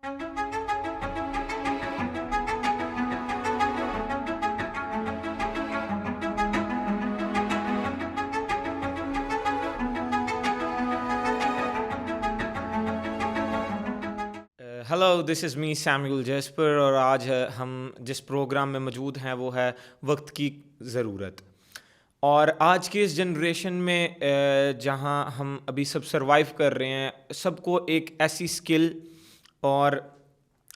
Hello, دس از می Samuel Jasper, اور آج ہم جس پروگرام میں موجود ہیں وہ ہے وقت کی ضرورت. اور آج کی اس جنریشن میں جہاں ہم ابھی سب سروائیو کر رہے ہیں، سب کو ایک ایسی سکل اور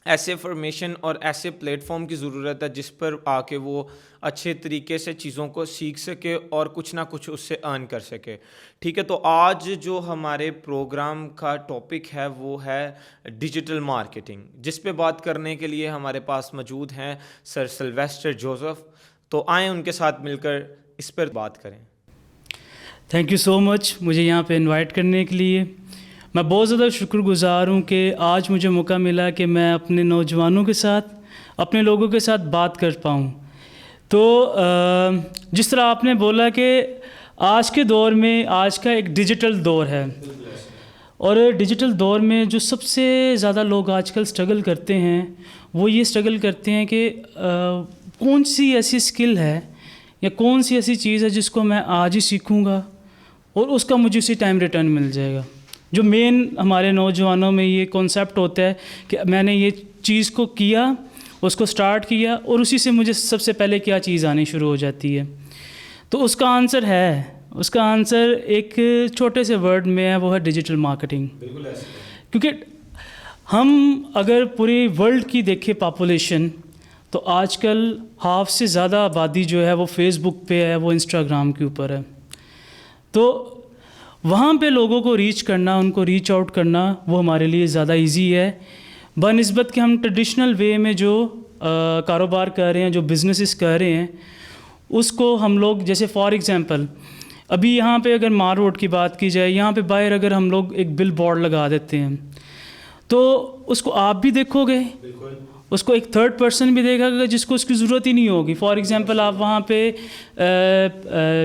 ایسے فارمیشن اور ایسے پلیٹ فارم کی ضرورت ہے جس پر آ کے وہ اچھے طریقے سے چیزوں کو سیکھ سکے اور کچھ نہ کچھ اس سے ارن کر سکے. ٹھیک ہے، تو آج جو ہمارے پروگرام کا ٹاپک ہے وہ ہے ڈیجیٹل مارکیٹنگ، جس پہ بات کرنے کے لیے ہمارے پاس موجود ہیں سر سلویسٹر جوزف. تو آئیں ان کے ساتھ مل کر اس پر بات کریں. تھینک یو سو مچ مجھے یہاں پہ انوائٹ کرنے کے لیے. میں بہت زیادہ شکر گزار ہوں کہ آج مجھے موقع ملا کہ میں اپنے نوجوانوں کے ساتھ، اپنے لوگوں کے ساتھ بات کر پاؤں. تو جس طرح آپ نے بولا کہ آج کے دور میں، آج کا ایک ڈیجیٹل دور ہے، اور ڈیجیٹل دور میں جو سب سے زیادہ لوگ آج کل اسٹرگل کرتے ہیں وہ یہ اسٹرگل کرتے ہیں کہ کون سی ایسی اسکل ہے یا کون سی ایسی چیز ہے جس کو میں آج ہی سیکھوں گا اور اس کا مجھے اسی ٹائم ریٹرن مل جائے گا. جو مین ہمارے نوجوانوں میں یہ کانسیپٹ ہوتا ہے کہ میں نے یہ چیز کو کیا، اس کو سٹارٹ کیا، اور اسی سے مجھے سب سے پہلے کیا چیز آنی شروع ہو جاتی ہے. تو اس کا آنسر ایک چھوٹے سے ورڈ میں ہے، وہ ہے ڈیجیٹل مارکیٹنگ. کیونکہ ہم اگر پوری ورلڈ کی دیکھیں پاپولیشن، تو آج کل ہاف سے زیادہ آبادی جو ہے وہ فیس بک پہ ہے، وہ انسٹاگرام کے اوپر ہے. تو وہاں پہ لوگوں کو ریچ کرنا، ان کو ریچ آؤٹ کرنا، وہ ہمارے لیے زیادہ ایزی ہے بنسبت کہ ہم ٹریڈیشنل وے میں جو کاروبار کر رہے ہیں، جو بزنسز کر رہے ہیں، اس کو ہم لوگ جیسے فار ایگزامپل ابھی یہاں پہ اگر مار روڈ کی بات کی جائے، یہاں پہ باہر اگر ہم لوگ ایک بل بورڈ لگا دیتے ہیں تو اس کو آپ بھی دیکھو گے، اس کو ایک تھرڈ پرسن بھی دیکھا گا جس کو اس کی ضرورت ہی نہیں ہوگی. فار ایگزامپل آپ وہاں پہ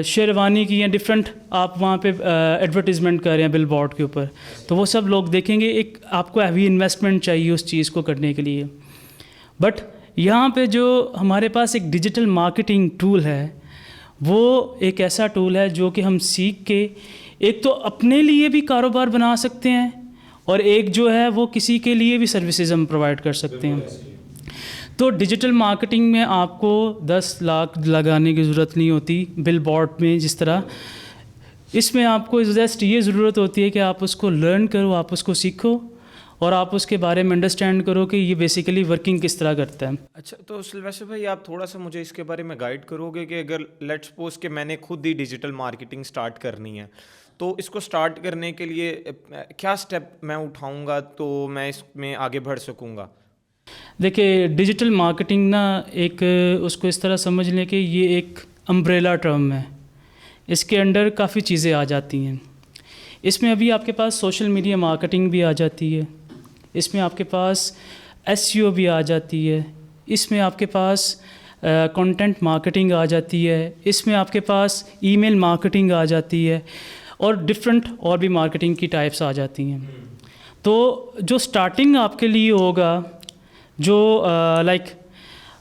شیروانی کی یا ڈفرینٹ آپ وہاں پہ ایڈورٹیزمنٹ کر رہے ہیں بل بورڈ کے اوپر، تو وہ سب لوگ دیکھیں گے. ایک آپ کو ہیوی انویسٹمنٹ چاہیے اس چیز کو کرنے کے لیے. بٹ یہاں پہ جو ہمارے پاس ایک ڈیجیٹل مارکیٹنگ ٹول ہے، وہ ایک ایسا ٹول ہے جو کہ ہم سیکھ کے ایک تو اپنے لیے بھی کاروبار بنا سکتے ہیں، اور ایک جو ہے وہ کسی کے لیے بھی سروسز ہم پرووائڈ کر سکتے ہیں. تو ڈیجیٹل مارکیٹنگ میں آپ کو 10 لاکھ لگانے کی ضرورت نہیں ہوتی بل بورڈ میں جس طرح. اس میں آپ کو جسٹ یہ ضرورت ہوتی ہے کہ آپ اس کو لرن کرو، آپ اس کو سیکھو، اور آپ اس کے بارے میں انڈرسٹینڈ کرو کہ یہ بیسیکلی ورکنگ کس طرح کرتا ہے. اچھا، تو سلویسٹر بھائی آپ تھوڑا سا مجھے اس کے بارے میں گائیڈ کرو گے کہ اگر لیٹ سپوز کہ میں نے خود ہی ڈیجیٹل مارکیٹنگ سٹارٹ کرنی ہے، تو اس کو سٹارٹ کرنے کے لیے کیا سٹیپ میں اٹھاؤں گا تو میں اس میں آگے بڑھ سکوں گا؟ دیکھیں، ڈیجیٹل مارکیٹنگ نا ایک اس کو اس طرح سمجھ لیں کہ یہ ایک امبریلا ٹرم ہے. اس کے انڈر کافی چیزیں آ جاتی ہیں. اس میں ابھی آپ کے پاس سوشل میڈیا مارکیٹنگ بھی آ جاتی ہے، اس میں آپ کے پاس SEO بھی آ جاتی ہے، اس میں آپ کے پاس کنٹینٹ مارکیٹنگ آ جاتی ہے، اس میں آپ کے پاس ای میل مارکیٹنگ آ جاتی ہے، اور ڈفرینٹ اور بھی مارکیٹنگ کی ٹائپس آ جاتی ہیں. تو جو سٹارٹنگ آپ کے لیے ہوگا، جو لائک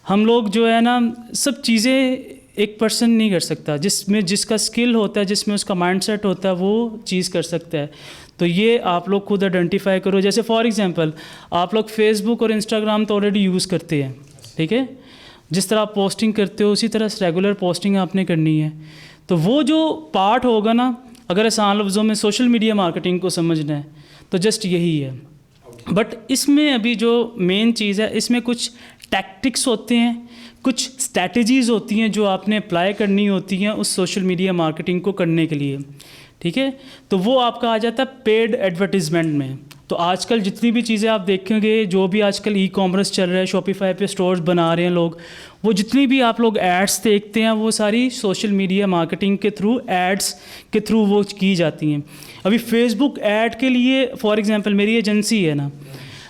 ہم لوگ جو ہے نا، سب چیزیں ایک پرسن نہیں کر سکتا. جس کا اسکل ہوتا ہے، جس میں اس کا مائنڈ سیٹ ہوتا ہے، وہ چیز کر سکتا ہے. تو یہ آپ لوگ خود آئیڈینٹیفائی کرو. جیسے فار ایگزامپل آپ لوگ فیس بک اور انسٹاگرام تو آلریڈی یوز کرتے ہیں، ٹھیک ہے؟ جس طرح آپ پوسٹنگ کرتے ہو اسی طرح ریگولر پوسٹنگ آپ نے کرنی ہے. تو وہ جو پارٹ ہوگا نا، اگر آسان لفظوں میں سوشل میڈیا مارکیٹنگ کو سمجھنا ہے تو جسٹ یہی ہے. بٹ اس میں ابھی جو مین چیز ہے، اس میں کچھ ٹیکٹکس ہوتے ہیں، کچھ اسٹریٹجیز ہوتی ہیں جو آپ نے اپلائی کرنی ہوتی ہیں اس سوشل میڈیا مارکیٹنگ کو کرنے کے لیے، ٹھیک ہے؟ تو وہ آپ کا آ جاتا ہے پیڈ ایڈورٹیزمنٹ میں. تو آج کل جتنی بھی چیزیں آپ دیکھیں گے، جو بھی آج کل ای کامرس چل رہا ہے، شاپیفائی پہ اسٹورز بنا رہے ہیں لوگ، وہ جتنی بھی آپ لوگ ایڈس دیکھتے ہیں وہ ساری سوشل میڈیا مارکیٹنگ کے تھرو، ایڈس کے تھرو وہ کی جاتی ہیں. ابھی فیس بک ایڈ کے لیے فار ایگزامپل میری ایجنسی ہے نا،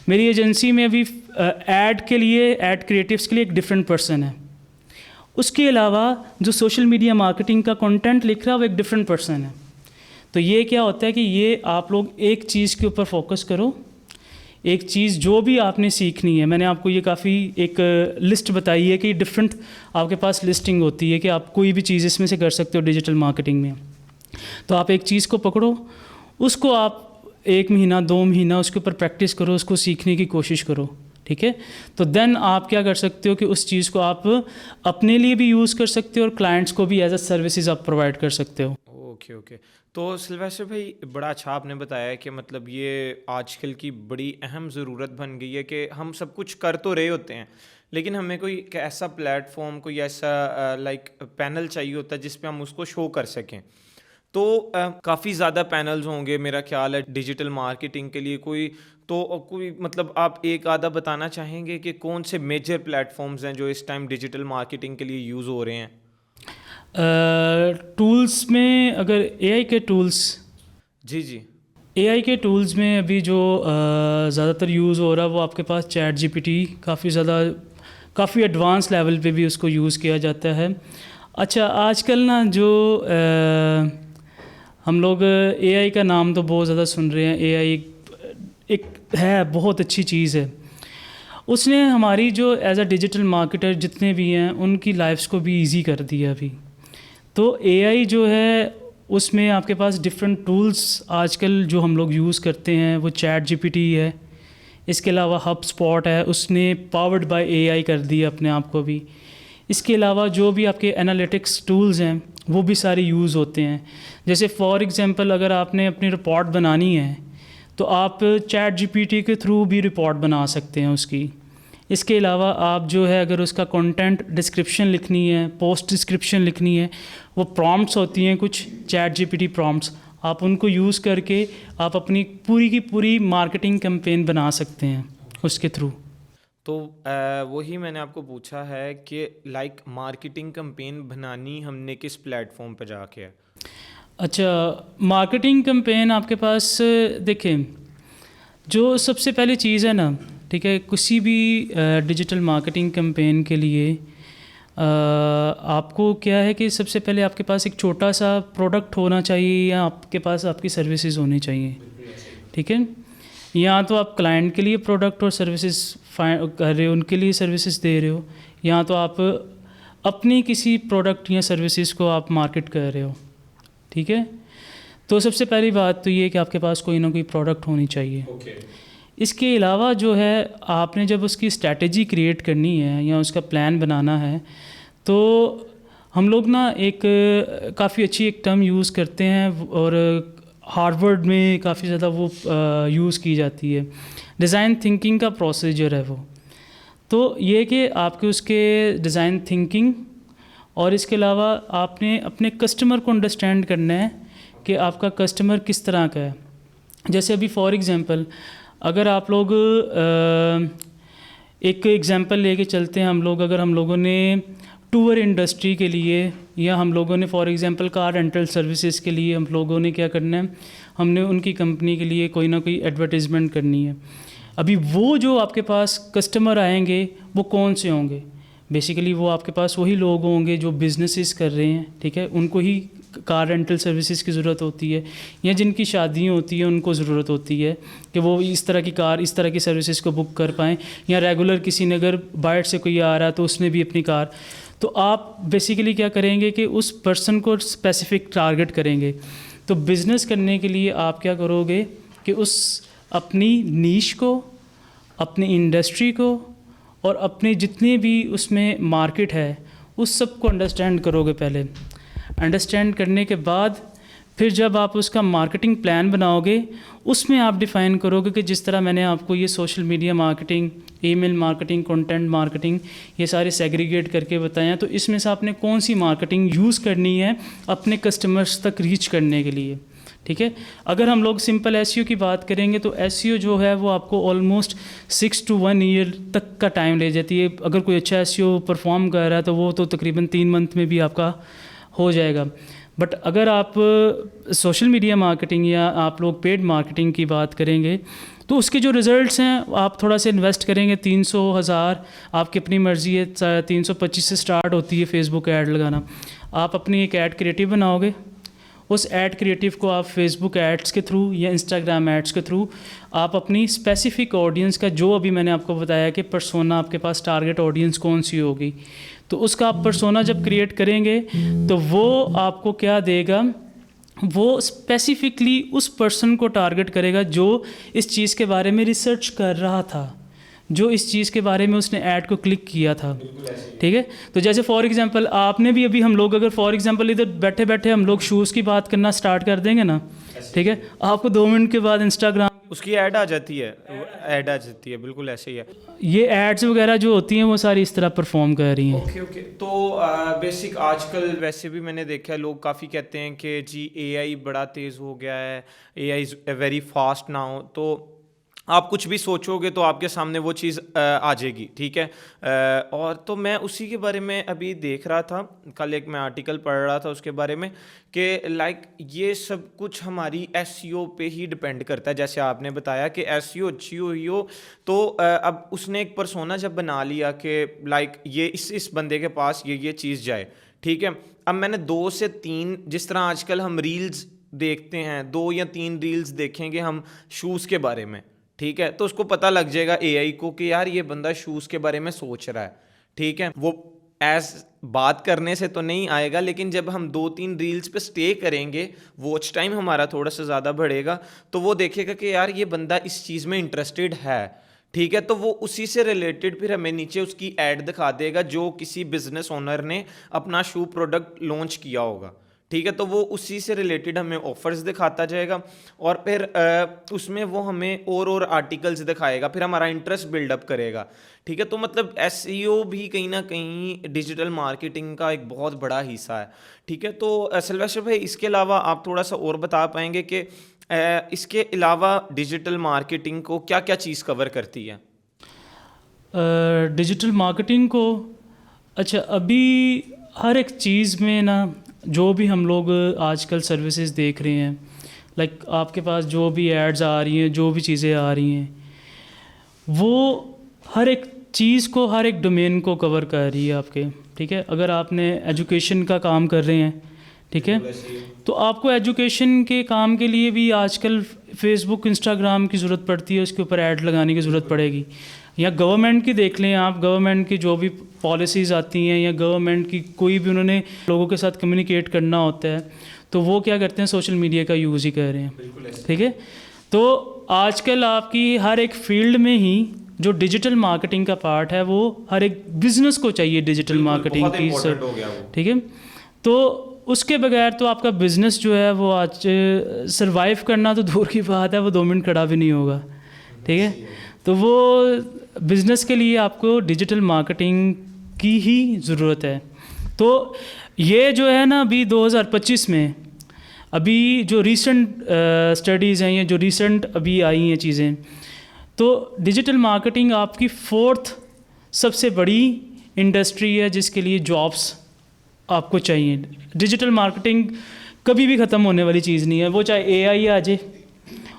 میری ایجنسی میں ابھی ایڈ کے لیے، ایڈ کریٹیوس کے لیے ایک ڈفرینٹ پرسن ہے. اس کے علاوہ جو سوشل میڈیا مارکیٹنگ کا کنٹینٹ لکھ رہا ہے وہ ایک ڈفرینٹ پرسن ہے. تو یہ کیا ہوتا ہے کہ یہ آپ لوگ ایک چیز کے اوپر فوکس کرو، ایک چیز جو بھی آپ نے سیکھنی ہے، میں نے آپ کو یہ کافی ایک لسٹ بتائی ہے کہ ڈفرینٹ آپ کے پاس لسٹنگ ہوتی ہے کہ آپ کوئی بھی چیز اس میں سے کر سکتے ہو ڈیجیٹل مارکیٹنگ میں. تو آپ ایک چیز کو پکڑو، اس کو آپ 1 مہینہ 2 مہینہ اس کے اوپر پریکٹس کرو، اس کو سیکھنے کی کوشش کرو. ٹھیک ہے، تو دین آپ کیا کر سکتے ہو کہ اس چیز کو آپ اپنے لیے بھی یوز کر سکتے ہو اور کلائنٹس کو بھی ایز اے سروسز آپ پرووائڈ کر سکتے ہو. اوکے. تو سلویسٹر بھائی بڑا اچھا آپ نے بتایا کہ مطلب یہ آج کل کی بڑی اہم ضرورت بن گئی ہے کہ ہم سب کچھ کر تو رہے ہوتے ہیں لیکن ہمیں کوئی ایسا پلیٹ فارم، کوئی ایسا لائک پینل چاہیے ہوتا ہے جس پہ ہم اس کو شو کر سکیں. تو کافی زیادہ پینلز ہوں گے میرا خیال ہے ڈیجیٹل مارکیٹنگ کے لیے. کوئی مطلب آپ ایک آدھا بتانا چاہیں گے کہ کون سے میجر پلیٹ فارمز ہیں جو اس ٹائم ڈیجیٹل مارکیٹنگ کے لیے یوز ہو رہے ہیں؟ ٹولس میں اگر اے آئی کے ٹولس، جی اے آئی کے ٹولز میں ابھی جو زیادہ تر یوز ہو رہا ہے وہ آپ کے پاس چیٹ جی پی ٹی کافی ایڈوانس لیول پہ بھی اس کو یوز کیا جاتا ہے. اچھا، آج کل نا جو ہم لوگ اے آئی کا نام تو بہت زیادہ سن رہے ہیں. اے آئی ایک ہے بہت اچھی چیز ہے، اس نے ہماری جو ایز اے ڈیجیٹل مارکیٹر جتنے بھی ہیں ان کی لائفس کو بھی ایزی کر دیا ابھی. تو اے آئی جو ہے اس میں آپ کے پاس ڈفرینٹ ٹولس آج کل جو ہم لوگ یوز کرتے ہیں وہ چیٹ جی پی ٹی ہے، اس کے علاوہ ہب اسپاٹ ہے، اس نے پاورڈ بائی اے آئی کر دیا اپنے آپ کو بھی. اس کے علاوہ جو بھی آپ کے انالیٹکس ٹولز ہیں وہ بھی سارے یوز ہوتے ہیں. جیسے فار ایگزامپل اگر آپ نے اپنی رپورٹ بنانی ہے تو آپ چیٹ جی پی ٹی کے تھرو بھی رپورٹ بنا سکتے ہیں اس کی. اس کے علاوہ آپ جو ہے اگر اس کا کنٹینٹ ڈسکرپشن لکھنی ہے، پوسٹ ڈسکرپشن لکھنی ہے، وہ پرومپٹس ہوتی ہیں کچھ ChatGPT prompts, آپ ان کو یوز کر کے آپ اپنی پوری کی پوری مارکیٹنگ کیمپین بنا سکتے ہیں اس کے تھرو. تو وہی میں نے آپ کو پوچھا ہے کہ لائک مارکیٹنگ کمپین بنانی ہم نے کس پلیٹ فارم پہ جا کے ہے؟ اچھا، مارکیٹنگ کمپین آپ کے پاس دیکھیں، جو سب سے پہلی چیز ہے نا، ٹھیک ہے، کسی بھی ڈیجیٹل مارکیٹنگ کمپین کے لیے آپ کو کیا ہے کہ سب سے پہلے آپ کے پاس ایک چھوٹا سا پروڈکٹ ہونا چاہیے یا آپ کے پاس آپ کی سروسز ہونی چاہیے. ٹھیک ہے، یا تو آپ کلائنٹ کے لیے پروڈکٹ اور سروسز کر رہے ہو، ان کے لیے سروسز دے رہے ہو، یا تو آپ اپنی کسی پروڈکٹ یا سروسز کو آپ مارکیٹ کر رہے ہو. ٹھیک ہے، تو سب سے پہلی بات تو یہ کہ آپ کے پاس کوئی نہ کوئی پروڈکٹ ہونی چاہیے. اس کے علاوہ جو ہے آپ نے جب اس کی اسٹریٹجی کریٹ کرنی ہے یا اس کا پلان بنانا ہے تو ہم لوگ نا ایک کافی اچھی ایک ٹرم یوز کرتے ہیں اور ہارورڈ میں کافی زیادہ وہ یوز کی جاتی ہے، ڈیزائن تھنکنگ کا پروسیجر ہے وہ. تو یہ کہ آپ کے اس کے ڈیزائن تھنکنگ اور اس کے علاوہ آپ نے اپنے کسٹمر کو انڈرسٹینڈ کرنا ہے کہ آپ کا کسٹمر کس طرح کا ہے. جیسے ابھی فار ایگزامپل اگر آپ لوگ ایک ایگزامپل لے کے چلتے ہیں، اگر ہم لوگوں نے ٹور انڈسٹری کے لیے یا ہم لوگوں نے for example car rental services کے لیے ہم لوگوں نے کیا کرنا ہے، ہم نے ان کی کمپنی کے لیے کوئی نہ کوئی ایڈورٹیزمنٹ کرنی ہے. ابھی وہ جو آپ کے پاس کسٹمر آئیں گے وہ کون سے ہوں گے؟ بیسیکلی وہ آپ کے پاس وہی لوگ ہوں گے جو بزنسز کر رہے ہیں. ٹھیک ہے، ان کو ہی کار رینٹل سروسز کی ضرورت ہوتی ہے، یا جن کی شادیاں ہوتی ہیں ان کو ضرورت ہوتی ہے کہ وہ اس طرح کی سروسز کو بک کر پائیں، یا ریگولر کسی نے اگر باہر سے کوئی آ رہا ہے تو اس نے بھی اپنی کار. تو آپ بیسیکلی کیا کریں گے کہ اس پرسن کو اسپیسیفک ٹارگٹ کریں گے. تو بزنس کرنے کے لیے آپ کیا کرو گے کہ اس اپنی نیش کو، اپنی انڈسٹری کو اور اپنے جتنے بھی اس میں مارکیٹ ہے اس سب کو انڈرسٹینڈ کرو گے. پہلے انڈرسٹینڈ کرنے کے بعد پھر جب آپ اس کا مارکیٹنگ پلان بناؤ گے اس میں آپ ڈیفائن کرو گے کہ جس طرح میں نے آپ کو یہ سوشل میڈیا مارکیٹنگ، ای میل مارکیٹنگ، کنٹینٹ مارکیٹنگ یہ سارے سیگریگیٹ کر کے بتایا، تو اس میں سے آپ نے کون سی مارکیٹنگ یوز کرنی ہے اپنے کسٹمرز تک ریچ کرنے کے لیے. ٹھیک ہے، اگر ہم لوگ سمپل ایس ای او کی بات کریں گے تو ایس ای او جو ہے وہ آپ کو آلموسٹ 6 to 1 year تک کا ٹائم لے جاتی ہے. اگر کوئی اچھا ایس ای او پرفارم کر رہا ہے تو وہ تو تقریباً 3 month میں بھی آپ کا ہو جائے گا. بٹ اگر آپ سوشل میڈیا مارکیٹنگ یا آپ لوگ پیڈ مارکیٹنگ کی بات کریں گے تو اس کے جو ریزلٹس ہیں آپ تھوڑا سا انویسٹ کریں گے. 300,000 آپ کی اپنی مرضی ہے، 325 سے سٹارٹ ہوتی ہے فیس بک ایڈ لگانا. آپ اپنی ایک ایڈ کریٹو بناؤ گے، उस ऐड क्रिएटिव को आप फेसबुक एड्स के थ्रू या इंस्टाग्राम एड्स के थ्रू आप अपनी स्पेसिफिक ऑडियंस का, जो अभी मैंने आपको बताया कि पर्सोना आपके पास टारगेट ऑडियंस कौन सी होगी, तो उसका आप पर्सोना जब क्रिएट करेंगे तो वो आपको क्या देगा, वो स्पेसिफिकली उस पर्सन को टारगेट करेगा जो इस चीज़ के बारे में रिसर्च कर रहा था, जो इस चीज़ के बारे में उसने ऐड को क्लिक किया था। ठीक है, तो जैसे फॉर एग्जांपल आपने भी अभी, हम लोग अगर फॉर एग्जांपल इधर बैठे बैठे हम लोग शूज़ की बात करना स्टार्ट कर देंगे ना, ठीक है, आपको 2 मिनट के बाद इंस्टाग्राम उसकी ऐड आ जाती है, ऐड आ जाती है, बिल्कुल ऐसे ही है। ये एड्स वगैरह जो होती हैं वो सारी इस तरह परफॉर्म कर रही हैं। ओके तो बेसिक आजकल वैसे भी मैंने देखा है, लोग काफ़ी कहते हैं कि जी एआई बड़ा तेज़ हो गया है, AI is very fast now, तो आप कुछ भी सोचोगे तो आपके सामने वो चीज़ आ जाएगी। ठीक है, और तो मैं उसी के बारे में अभी देख रहा था, कल एक मैं आर्टिकल पढ़ रहा था उसके बारे में कि लाइक ये सब कुछ हमारी एसईओ पे ही डिपेंड करता है। जैसे आपने बताया कि एसईओ अच्छी हुई हो तो अब उसने एक पर्सोना जब बना लिया कि लाइक ये इस बंदे के पास ये चीज़ जाए। ठीक है, अब मैंने 2 से 3, जिस तरह आजकल हम रील्स देखते हैं, 2 या 3 रील्स देखेंगे हम शूज़ के बारे में, ठीक है, तो उसको पता लग जाएगा एआई को कि यार ये बंदा शूज़ के बारे में सोच रहा है। ठीक है, वो एज बात करने से तो नहीं आएगा, लेकिन जब हम 2-3 रील्स पे स्टे करेंगे, वॉच टाइम हमारा थोड़ा सा ज़्यादा बढ़ेगा, तो वो देखेगा कि यार ये बंदा इस चीज़ में इंटरेस्टेड है। ठीक है, तो वो उसी से रिलेटेड फिर हमें नीचे उसकी ऐड दिखा देगा जो किसी बिजनेस ओनर ने अपना शू प्रोडक्ट लॉन्च किया होगा। ठीक है, तो वो उसी से रिलेटेड हमें ऑफर्स दिखाता जाएगा और फिर उसमें वो हमें और आर्टिकल्स दिखाएगा, फिर हमारा इंटरेस्ट बिल्डअप करेगा। ठीक है, तो मतलब एसईओ भी कहीं ना कहीं डिजिटल मार्केटिंग का एक बहुत बड़ा हिस्सा है। ठीक है, तो सिल्वेस्टर भाई इसके अलावा आप थोड़ा सा और बता पाएंगे कि इसके अलावा डिजिटल मार्केटिंग को क्या क्या चीज़ कवर करती है? डिजिटल मार्केटिंग को, अच्छा, अभी हर एक चीज़ में ना, जो भी हम लोग आजकल सर्विसेज देख रहे हैं, लाइक आपके पास जो भी एड्स आ रही हैं, जो भी चीज़ें आ रही हैं, वो हर एक चीज़ को, हर एक डोमेन को कवर कर रही है आपके। ठीक है, अगर आपने एजुकेशन का काम कर रहे हैं, ठीक है, तो आपको एजुकेशन के काम के लिए भी आजकल फेसबुक, इंस्टाग्राम की ज़रूरत पड़ती है, उसके ऊपर ऐड लगाने की ज़रूरत पड़ेगी। या गवर्नमेंट की देख लें आप, गवर्नमेंट की जो भी पॉलिसीज़ आती हैं या गवर्नमेंट की कोई भी उन्होंने लोगों के साथ कम्युनिकेट करना होता है, तो वो क्या करते हैं, सोशल मीडिया का यूज़ ही कर रहे हैं। ठीक है, तो आजकल आपकी हर एक फील्ड में ही जो डिजिटल मार्केटिंग का पार्ट है, वो हर एक बिज़नेस को चाहिए डिजिटल मार्केटिंग की। ठीक है, तो उसके बगैर तो आपका बिज़नेस जो है वो आज सरवाइव करना तो दूर की बात है, वो 2 मिनट खड़ा भी नहीं होगा। ठीक है, तो वो बिज़नेस के लिए आपको डिजिटल मार्केटिंग की ही ज़रूरत है। तो ये जो है ना, अभी 2025 में अभी जो रीसेंट स्टडीज़ हैं, या जो रीसेंट अभी आई हैं चीज़ें, तो डिजिटल मार्केटिंग आपकी 4th सबसे बड़ी इंडस्ट्री है जिसके लिए जॉब्स आपको चाहिए। डिजिटल मार्केटिंग कभी भी ख़त्म होने वाली चीज़ नहीं है, वो चाहे एआई आ जाए,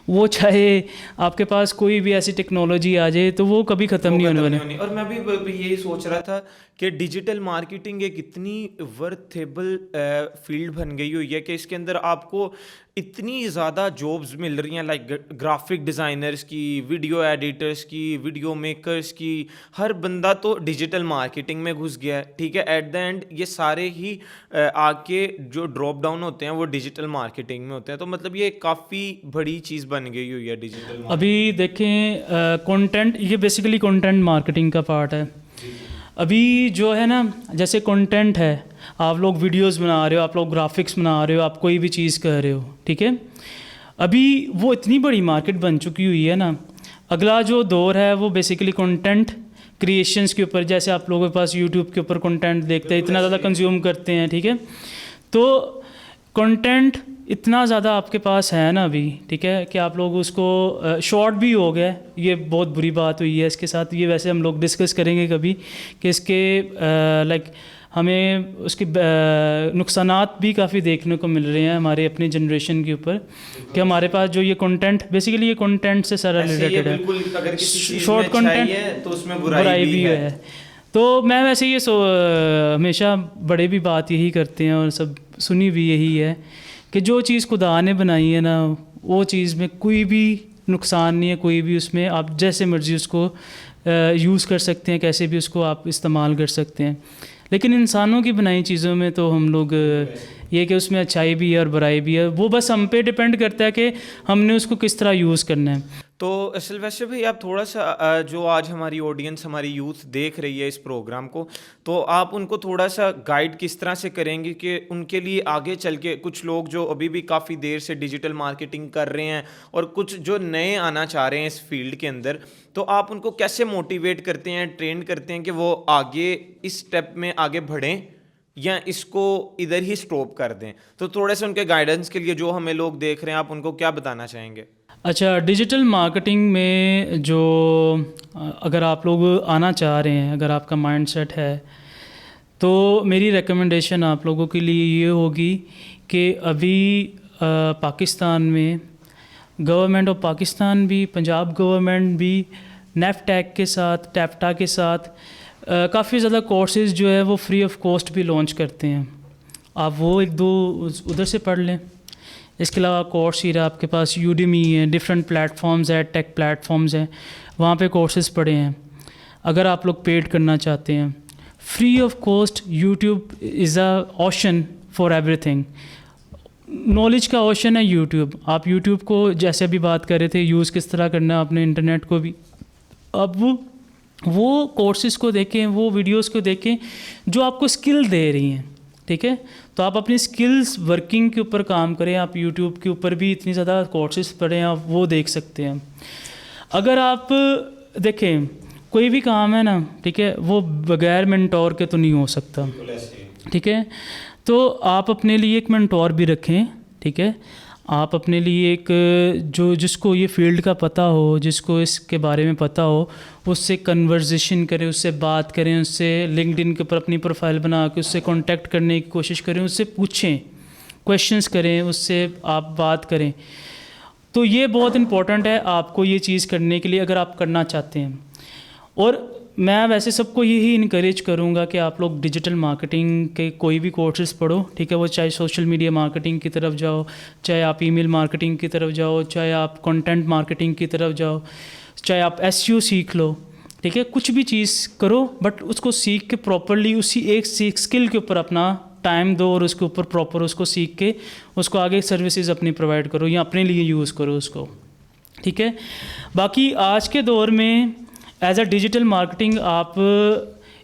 वो चाहे आपके पास कोई भी ऐसी टेक्नोलॉजी आ जाए, तो वो कभी ख़त्म नहीं होने वाली। और मैं भी यही सोच रहा था कि डिजिटल मार्केटिंग एक इतनी वर्थेबल फील्ड बन गई हुई है कि इसके अंदर आपको इतनी ज़्यादा जॉब्स मिल रही हैं, लाइक ग्राफिक डिज़ाइनर्स की, वीडियो एडिटर्स की, वीडियो मेकर्स की, हर बंदा तो डिजिटल मार्केटिंग में घुस गया है। ठीक है, एट द एंड ये सारे ही आके जो ड्रॉप डाउन होते हैं वो डिजिटल मार्केटिंग में होते हैं। तो मतलब ये काफ़ी बड़ी चीज़ बन गई हुई है डिजिटल। अभी देखें, कंटेंट, ये बेसिकली कंटेंट मार्केटिंग का पार्ट है। अभी जो है ना, जैसे कंटेंट है, आप लोग वीडियोस बना रहे हो, आप लोग ग्राफिक्स बना रहे हो, आप कोई भी चीज़ कर रहे हो, ठीक है, अभी वो इतनी बड़ी मार्केट बन चुकी हुई है ना। अगला जो दौर है वो बेसिकली कंटेंट क्रिएशंस के ऊपर, जैसे आप लोगों के पास यूट्यूब के ऊपर कंटेंट देखते हैं, इतना ज़्यादा कंज्यूम करते हैं। ठीक है, तो कंटेंट इतना ज़्यादा आपके पास है ना अभी, ठीक है, कि आप लोग उसको शॉर्ट भी हो गया, ये बहुत बुरी बात हुई है इसके साथ। ये वैसे हम लोग डिस्कस करेंगे कभी कि इसके लाइक हमें उसके नुकसानात भी काफ़ी देखने को मिल रहे हैं हमारे अपनी जनरेशन के ऊपर, कि हमारे पास जो ये कंटेंट, बेसिकली ये कंटेंट से सारा रिलेटेड है। शॉर्ट कंटेंट तो उसमें बुराई भी है। तो मैं वैसे ये हमेशा बड़े भी बात यही करते हैं और सब सुनी भी यही है کہ جو چیज़ खुदा ने बनाई है ना वो चीज़ में कोई भी नुकसान नहीं है, कोई भी उसमें आप जैसे मर्ज़ी उसको यूज़ कर सकते हैं, कैसे भी उसको आप इस्तेमाल कर सकते हैं। लेकिन इंसानों की बनाई चीज़ों में तो हम लोग ये कि उसमें अच्छाई भी है और बुराई भी है, वो बस हम पे डिपेंड करता है कि हमने उसको किस तरह यूज़ करना है। तो सिल्वेस्टर भाई, आप थोड़ा सा जो आज हमारी ऑडियंस, हमारी यूथ देख रही है इस प्रोग्राम को, तो आप उनको थोड़ा सा गाइड किस तरह से करेंगे कि उनके लिए आगे चल के, कुछ लोग जो अभी भी काफ़ी देर से डिजिटल मार्केटिंग कर रहे हैं और कुछ जो नए आना चाह रहे हैं इस फील्ड के अंदर, तो आप उनको कैसे मोटिवेट करते हैं, ट्रेन करते हैं कि वो आगे इस स्टेप में आगे बढ़ें या इसको इधर ही स्टॉप कर दें? तो थोड़े से उनके गाइडेंस के लिए, जो हमें लोग देख रहे हैं, आप उनको क्या बताना चाहेंगे? अच्छा, डिजिटल मार्केटिंग में जो अगर आप लोग आना चाह रहे हैं, अगर आपका माइंड सेट है, तो मेरी रिकमेंडेशन आप लोगों के लिए ये होगी कि अभी पाकिस्तान में गवर्नमेंट ऑफ पाकिस्तान भी, पंजाब गवर्नमेंट भी नेफ्टैक के साथ, टैप्टा के साथ काफ़ी ज़्यादा कोर्सेज़ जो है वो फ्री ऑफ कॉस्ट भी लॉन्च करते हैं। आप वो एक दो उधर से पढ़ लें। इसके अलावा कोर्सेरा आपके पास, यूडेमी है, डिफरेंट प्लेटफॉर्म्स है, टेक प्लेटफॉर्म्स हैं, वहाँ पे कोर्सेज़ पढ़े हैं। अगर आप लोग पेड करना चाहते हैं, free of cost YouTube is a ocean for everything. Knowledge का ओशन है यूट्यूब। आप यूट्यूब को जैसे अभी बात कर रहे थे, यूज़ किस तरह करना है अपने इंटरनेट को भी, अब वो कोर्सेज़ को देखें, वो वीडियोज़ को देखें जो आपको स्किल दे रही हैं, ठीक है। तो आप अपनी स्किल्स वर्किंग के ऊपर काम करें। आप यूट्यूब के ऊपर भी इतनी ज़्यादा कोर्सेज़ पढ़ें, आप वो देख सकते हैं। अगर आप देखें कोई भी काम है ना, ठीक है, वो बगैर मेंटोर के तो नहीं हो सकता, ठीक है। तो आप अपने लिए एक मेंटोर भी रखें, ठीक है। आप अपने लिए एक जो जिसको ये फील्ड का पता हो, जिसको इसके बारे में पता हो, उससे कन्वर्सेशन करें, उससे बात करें, उससे लिंक्डइन के ऊपर अपनी प्रोफाइल बना के उससे कांटेक्ट करने की कोशिश करें, उससे पूछें, क्वेश्चंस करें, उससे आप बात करें। तो ये बहुत इम्पोर्टेंट है आपको ये चीज़ करने के लिए, अगर आप करना चाहते हैं। और मैं वैसे सबको यही इनकरेज करूँगा कि आप लोग डिजिटल मार्केटिंग के कोई भी कोर्सेज़ पढ़ो, ठीक है। वो चाहे सोशल मीडिया मार्केटिंग की तरफ जाओ, चाहे आप ईमेल मार्केटिंग की तरफ जाओ, चाहे आप कंटेंट मार्केटिंग की तरफ जाओ, चाहे आप एसईओ सीख लो, ठीक है। कुछ भी चीज़ करो, बट उसको सीख के प्रॉपरली उसी एक स्किल के ऊपर अपना टाइम दो और उसके ऊपर प्रॉपर उसको सीख के उसको आगे सर्विसेज अपनी प्रोवाइड करो या अपने लिए यूज़ करो उसको, ठीक है। बाकी आज के दौर में एज अ डिजिटल मार्केटिंग आप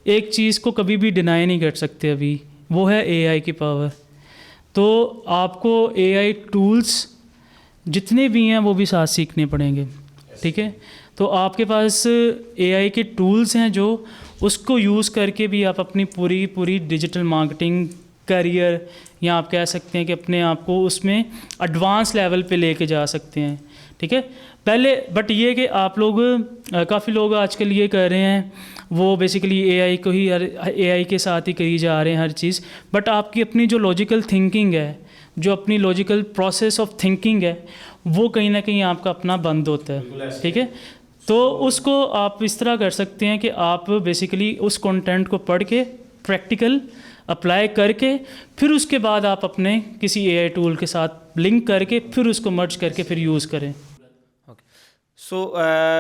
एक चीज़ को कभी भी डिनाई नहीं कर सकते अभी, वो है एआई की पावर। तो आपको एआई टूल्स जितने भी हैं वो भी साथ सीखने पड़ेंगे, ठीक है। तो आपके पास एआई के टूल्स हैं जो उसको यूज़ करके भी आप अपनी पूरी डिजिटल मार्केटिंग करियर, या आप कह सकते हैं कि अपने आप को उसमें एडवांस लेवल पे लेके जा सकते हैं, ठीक है। पहले बट ये कि आप लोग काफ़ी लोग आजकल ये कर रहे हैं, वो बेसिकली एआई को ही एआई के साथ ही करी जा रहे हैं हर चीज़। बट आपकी अपनी जो लॉजिकल थिंकिंग है, जो अपनी लॉजिकल प्रोसेस ऑफ थिंकिंग है, वो कहीं ना कहीं आपका अपना बंद होता है, ठीक है। तो उसको आप इस तरह कर सकते हैं कि आप बेसिकली उस कंटेंट को पढ़ के प्रैक्टिकल अप्लाई करके फिर उसके बाद आप अपने किसी एआई टूल के साथ लिंक करके फिर उसको मर्ज करके फिर यूज़ करें। सो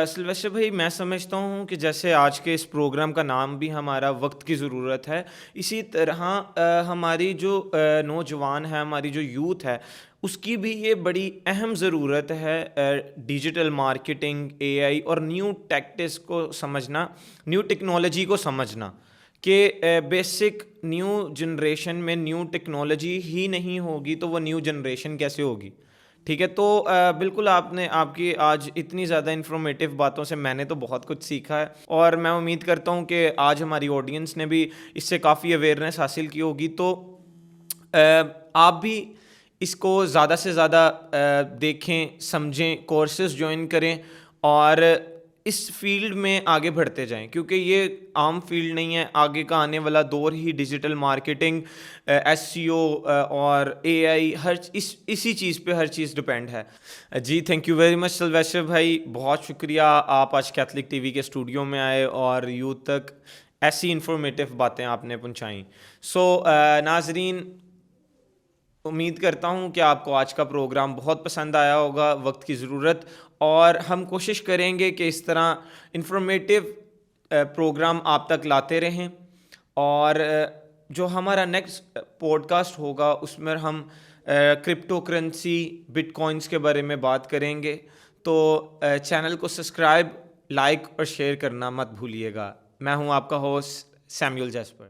सिल्वेस्टर भाई, मैं समझता हूँ कि जैसे आज के इस प्रोग्राम का नाम भी हमारा वक्त की ज़रूरत है, इसी तरह हमारी जो नौजवान है, हमारी जो यूथ है, उसकी भी ये बड़ी अहम ज़रूरत है डिजिटल मार्केटिंग, एआई और न्यू टैक्टिक्स को समझना, न्यू टेक्नोलॉजी को समझना कि बेसिक न्यू जनरेशन में न्यू टेक्नोलॉजी ही नहीं होगी तो वो न्यू जनरेशन कैसे होगी, ठीक है। तो बिल्कुल आपने आपकी आज इतनी ज़्यादा इन्फॉर्मेटिव बातों से मैंने तो बहुत कुछ सीखा है, और मैं उम्मीद करता हूँ कि आज हमारी ऑडियंस ने भी इससे काफ़ी अवेयरनेस हासिल की होगी। तो आप भी इसको ज़्यादा से ज़्यादा देखें, समझें, कोर्सेज़ ज्वाइन करें और इस फील्ड में आगे बढ़ते जाएं, क्योंकि ये आम फील्ड नहीं है। आगे का आने वाला दौर ही डिजिटल मार्केटिंग, एसईओ और एआई, हर इसी चीज़ पे हर चीज़ डिपेंड है। जी, thank you very much Sylvester भाई, बहुत शुक्रिया आप आज कैथलिक टीवी के स्टूडियो में आए और यूथ तक ऐसी इंफॉर्मेटिव बातें आपने पहुंचाई। सो नाजरीन, امید کرتا ہوں کہ آپ کو آج کا پروگرام بہت پسند آیا ہوگا، وقت کی ضرورت، اور ہم کوشش کریں گے کہ اس طرح انفارمیٹیو پروگرام آپ تک لاتے رہیں. اور جو ہمارا نیکسٹ پوڈ کاسٹ ہوگا اس میں ہم کرپٹو کرنسی بٹ کوائنس کے بارے میں بات کریں گے. تو چینل کو سبسکرائب، لائک اور شیئر کرنا مت بھولیے گا. میں ہوں آپ کا ہوسٹ سیمیول جیسپر.